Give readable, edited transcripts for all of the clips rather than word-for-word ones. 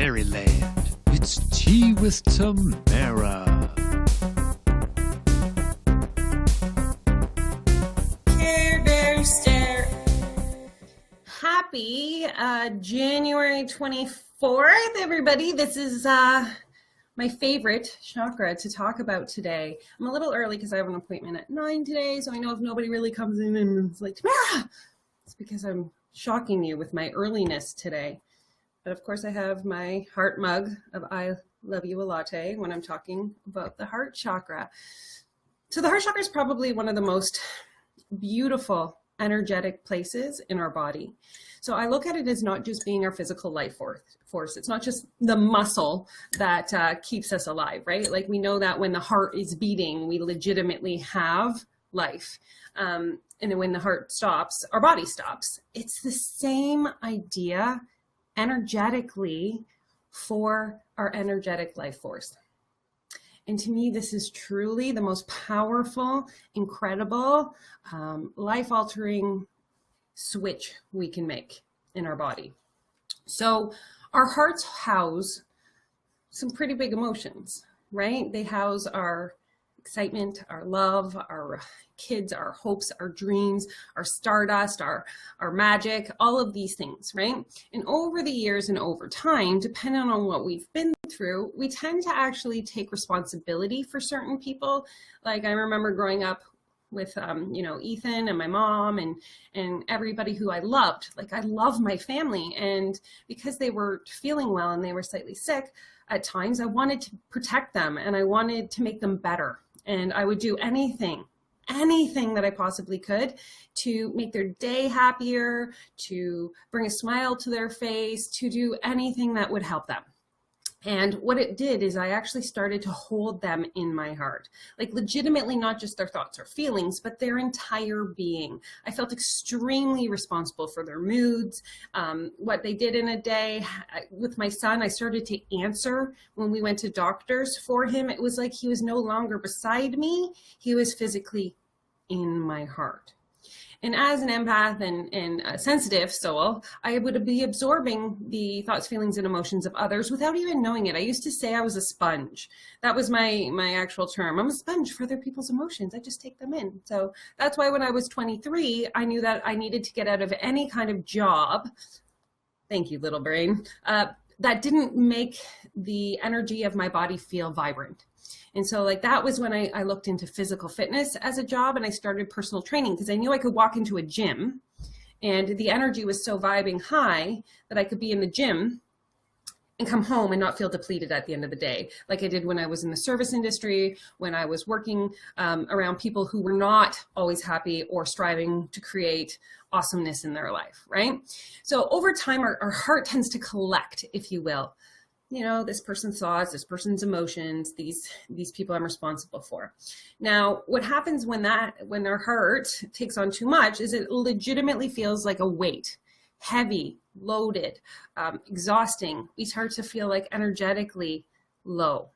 fairyland. It's Tea with Tamara. Care Bear Stare. Happy January 24th, everybody. This is my favorite chakra to talk about today. I'm a little early because I have an appointment at 9 today, so I know if nobody really comes in and is like, Tamara, it's because I'm shocking you with my earliness today. But of course I have my heart mug of I love you a latte when I'm talking about the heart chakra. So the heart chakra is probably one of the most beautiful energetic places in our body. So I look at it as not just being our physical life force. It's not just the muscle that keeps us alive, right? Like we know that when the heart is beating, we legitimately have life. And when the heart stops, our body stops. It's the same idea energetically for our energetic life force. And to me, this is truly the most powerful, incredible, life-altering switch we can make in our body. So our hearts house some pretty big emotions, right? They house our excitement, our love, our kids, our hopes, our dreams, our stardust, our magic, all of these things, right? And over the years and over time, depending on what we've been through, we tend to actually take responsibility for certain people. Like I remember growing up with, Ethan and my mom and everybody who I loved. Like I love my family. And because they were feeling well and they were slightly sick at times, I wanted to protect them and I wanted to make them better. And I would do anything that I possibly could to make their day happier, to bring a smile to their face, to do anything that would help them. And what it did is I actually started to hold them in my heart, like legitimately not just their thoughts or feelings, but their entire being. I felt extremely responsible for their moods, what they did in a day. With my son, I started to answer when we went to doctors for him. It was like he was no longer beside me. He was physically in my heart. And as an empath and a sensitive soul, I would be absorbing the thoughts, feelings, and emotions of others without even knowing it. I used to say I was a sponge. That was my actual term. I'm a sponge for other people's emotions. I just take them in. So that's why when I was 23, I knew that I needed to get out of any kind of job. Thank you, little brain. That didn't make the energy of my body feel vibrant. And so like that was when I looked into physical fitness as a job and I started personal training because I knew I could walk into a gym and the energy was so vibing high that I could be in the gym and come home and not feel depleted at the end of the day. Like I did when I was in the service industry, when I was working around people who were not always happy or striving to create awesomeness in their life, right? So over time, our heart tends to collect, if you will. You know, this person's thoughts, this person's emotions, these people I'm responsible for. Now, what happens when our heart takes on too much is it legitimately feels like a weight, heavy, loaded, exhausting. We start to feel like energetically low.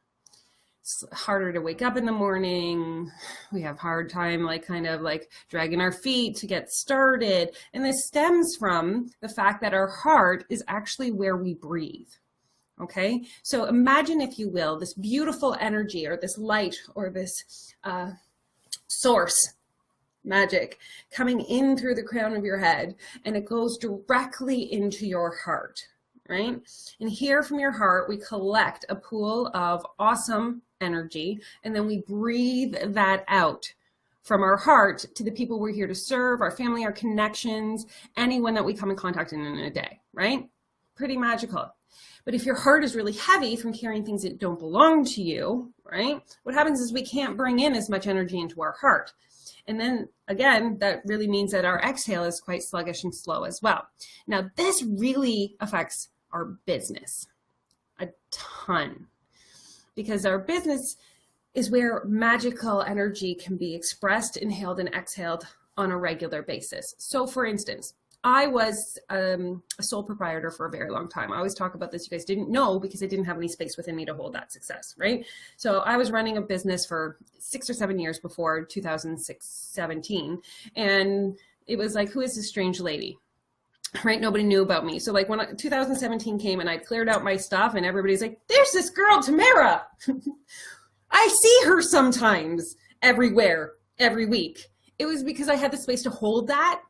It's harder to wake up in the morning. We have hard time like dragging our feet to get started. And this stems from the fact that our heart is actually where we breathe. Okay, so imagine, if you will, this beautiful energy or this light or this source magic coming in through the crown of your head, and it goes directly into your heart, right? And here from your heart, we collect a pool of awesome energy, and then we breathe that out from our heart to the people we're here to serve, our family, our connections, anyone that we come in contact in a day, right? Pretty magical. But if your heart is really heavy from carrying things that don't belong to you, right? What happens is we can't bring in as much energy into our heart. And then again, that really means that our exhale is quite sluggish and slow as well. Now, this really affects our business a ton because our business is where magical energy can be expressed, inhaled, and exhaled on a regular basis. So for instance, I was a sole proprietor for a very long time. I always talk about this. You guys didn't know because I didn't have any space within me to hold that success, right? So I was running a business for 6 or 7 years before 2017. And it was like, who is this strange lady? right? Nobody knew about me. So like when 2017 came and I cleared out my stuff and everybody's like, there's this girl, Tamara. I see her sometimes everywhere, every week. It was because I had the space to hold that.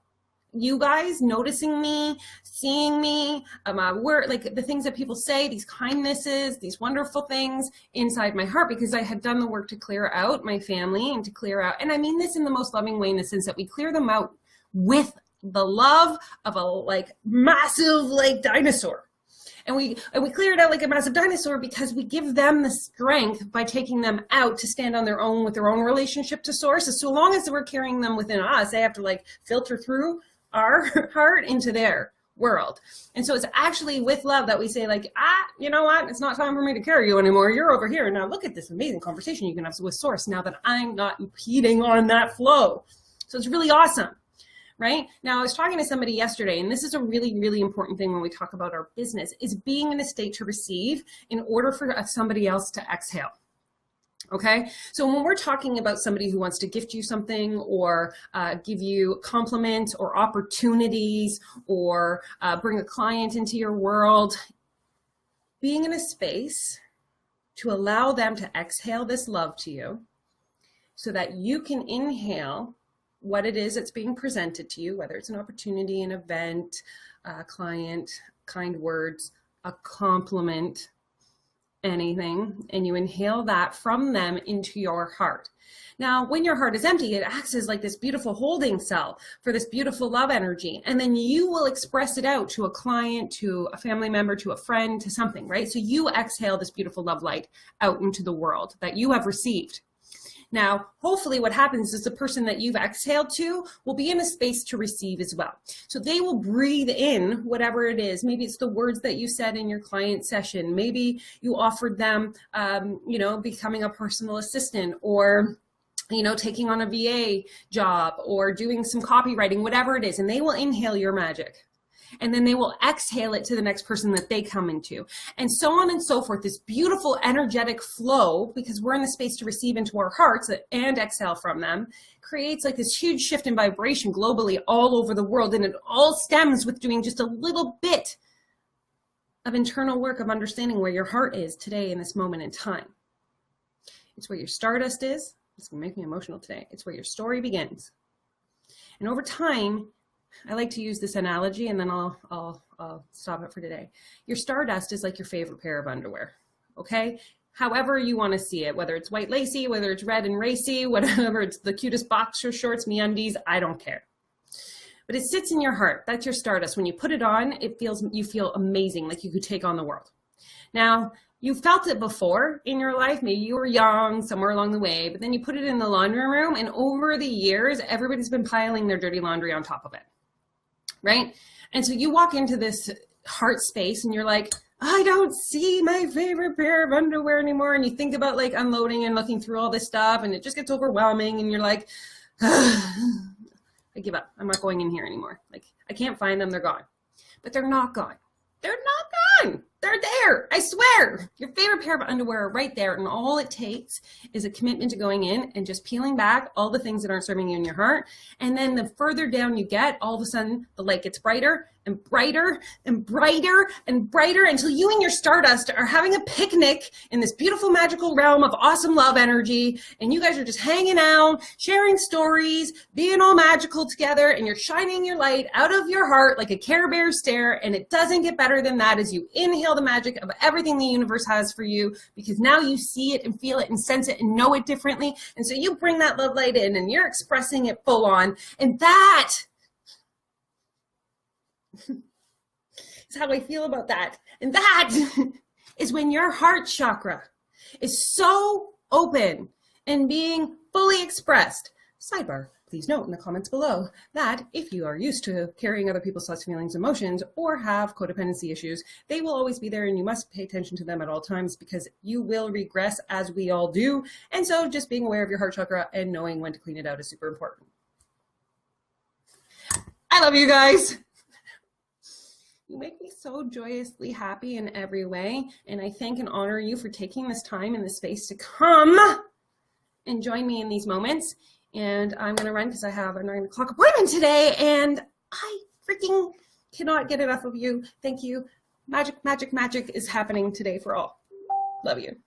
You guys noticing me, seeing me, my work, like the things that people say, these kindnesses, these wonderful things inside my heart, because I had done the work to clear out my family and to clear out, and I mean this in the most loving way, in the sense that we clear them out with the love of a like massive like dinosaur. And we clear it out like a massive dinosaur because we give them the strength by taking them out to stand on their own with their own relationship to source. So long as we're carrying them within us, they have to like filter through our heart into their world. And so it's actually with love that we say like, you know what? It's not time for me to carry you anymore. You're over here. Now look at this amazing conversation you can have with source now that I'm not impeding on that flow. So it's really awesome. Right? Now, I was talking to somebody yesterday, and this is a really, really important thing when we talk about our business, is being in a state to receive in order for somebody else to exhale. Okay? So when we're talking about somebody who wants to gift you something or give you compliments or opportunities or bring a client into your world, being in a space to allow them to exhale this love to you so that you can inhale what it is that's being presented to you, whether it's an opportunity, an event, a client, kind words, a compliment, anything, and you inhale that from them into your heart. Now, when your heart is empty, it acts as like this beautiful holding cell for this beautiful love energy. And then you will express it out to a client, to a family member, to a friend, to something, right? So you exhale this beautiful love light out into the world that you have received. Now, hopefully what happens is the person that you've exhaled to will be in a space to receive as well. So they will breathe in whatever it is. Maybe it's the words that you said in your client session. Maybe you offered them, becoming a personal assistant, or taking on a VA job, or doing some copywriting, whatever it is, and they will inhale your magic. And then they will exhale it to the next person that they come into, and so on and so forth. This beautiful energetic flow, because we're in the space to receive into our hearts and exhale from them, creates like this huge shift in vibration globally all over the world. And it all stems with doing just a little bit of internal work of understanding where your heart is today in this moment in time. It's where your stardust is. It's going to make me emotional today. It's where your story begins. And over time, I like to use this analogy, and then I'll stop it for today. Your stardust is like your favorite pair of underwear, okay? However you want to see it, whether it's white lacy, whether it's red and racy, whatever, it's the cutest boxer shorts, MeUndies, I don't care. But it sits in your heart. That's your stardust. When you put it on, you feel amazing, like you could take on the world. Now, you felt it before in your life. Maybe you were young, somewhere along the way, but then you put it in the laundry room, and over the years, everybody's been piling their dirty laundry on top of it. Right? And so you walk into this heart space and you're like, I don't see my favorite pair of underwear anymore. And you think about like unloading and looking through all this stuff, and it just gets overwhelming. And you're like, I give up. I'm not going in here anymore. Like, I can't find them. They're gone. But they're not gone. They're not gone. They're there. I swear. Your favorite pair of underwear are right there. And all it takes is a commitment to going in and just peeling back all the things that aren't serving you in your heart. And then the further down you get, all of a sudden the light gets brighter and brighter and brighter and brighter until you and your stardust are having a picnic in this beautiful magical realm of awesome love energy. And you guys are just hanging out, sharing stories, being all magical together, and you're shining your light out of your heart like a Care Bear stare. And it doesn't get better than that as you inhale the magic of everything the universe has for you, because now you see it and feel it and sense it and know it differently. And so you bring that love light in and you're expressing it full on. And that is how I feel about that. And that is when your heart chakra is so open and being fully expressed. Sidebar, please note in the comments below that if you are used to carrying other people's thoughts, feelings, emotions, or have codependency issues, they will always be there, and you must pay attention to them at all times, because you will regress, as we all do. And so just being aware of your heart chakra and knowing when to clean it out is super important. I love you guys. You make me so joyously happy in every way, and I thank and honor you for taking this time and this space to come and join me in these moments. And I'm going to run because I have a 9 o'clock appointment today, and I freaking Cannot get enough of you. Thank you. Magic, magic, magic is happening today for all. Love you.